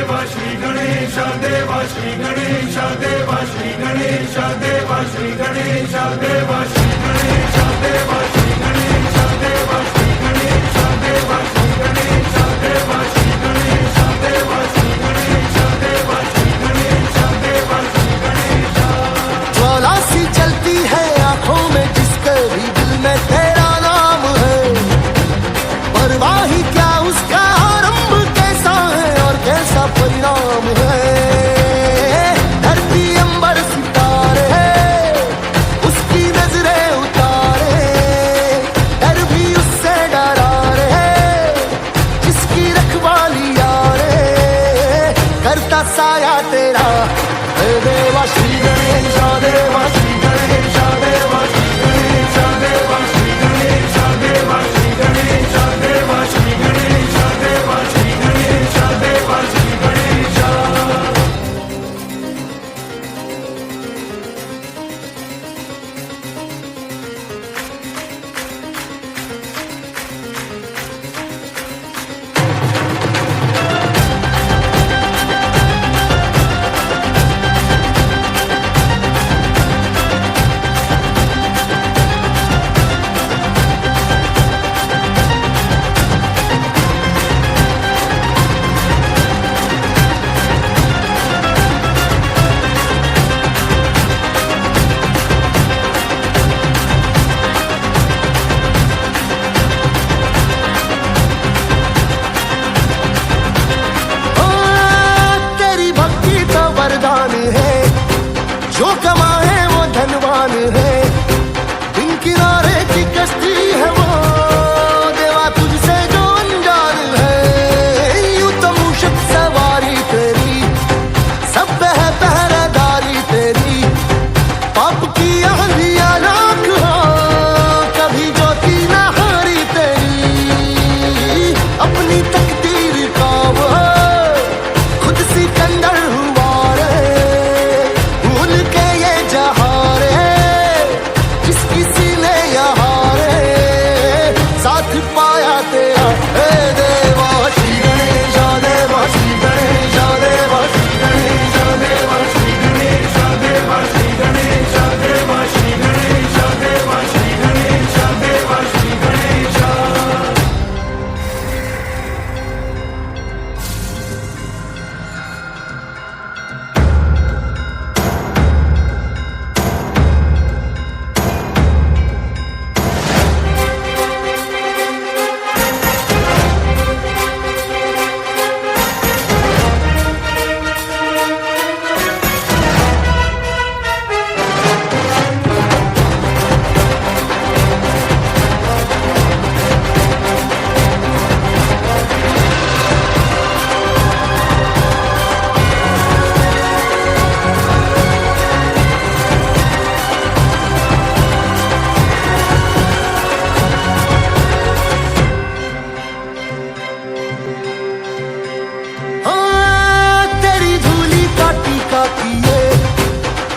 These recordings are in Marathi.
देवा श्री गणेश देवा श्री गणेश देवा श्री गणेश देवा श्री गणेश देवा श्री गणेश देवा श्री गणेश देवा श्री गणेश देवा श्री गणेश देवा श्री गणेश देवा श्री गणेश देवा श्री गणेश देवा श्री गणेश। ज्वाला सी चलती है आंखों में जिसके भी दिल में तेरा नाम है, परवाही क्या उसका आरंभ कैसा है और कैसा परिणाम है। धरती अंबर सितारे उसकी नजरें उतारे, डर भी उससे डरा रे जिसकी रखवाली यारे, करता साया तेरा हे देवा श्री गणेश देवा श्री गणेश देवा श्री गणेश देवा श्री गणेश देवा श्री गणेश देवा श्री गणेश देवा श्री गणेश देवा श्री गणेश। वरदान है जो कमाए वो धनवान है, बिन किनारे की कश्ती है वो देवा तुझसे जो अनजान है। यूं तो मूषक सवारी तेरी सब है पहरेदारी तेरी, पाप की आंधियां लाख हो कभी ज्योति न हारी तेरी, अपनी तकदीर का वो खुद सिकंदर हुआ पाया तेरा हे देवा श्री गणेश देवा श्री गणेश देवा श्री गणेश देवा श्री गणेश देवा श्री गणेश देवा श्री गणेश देवा श्री गणेश देवा श्री गणेश।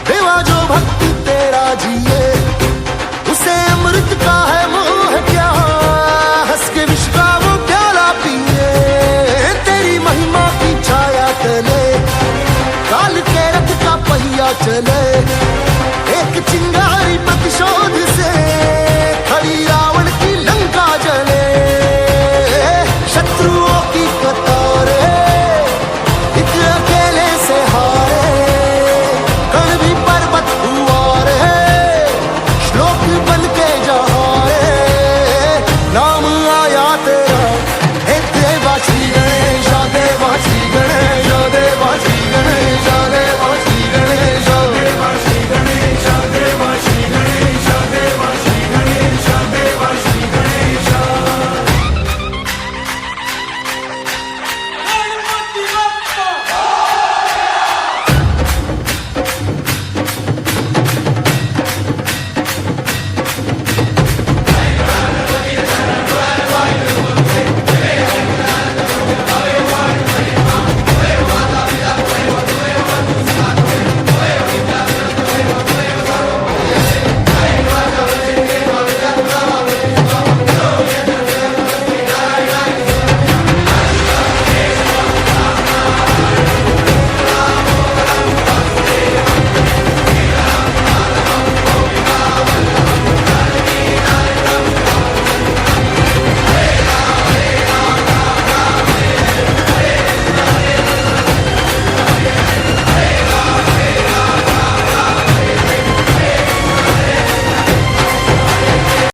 देवा जो भक्ति तेरा जिए उसे अमृत का है मोह क्या, हंस के विष का वो प्याला पिए। तेरी महिमा की छाया तले काल के रथ का पहिया चले,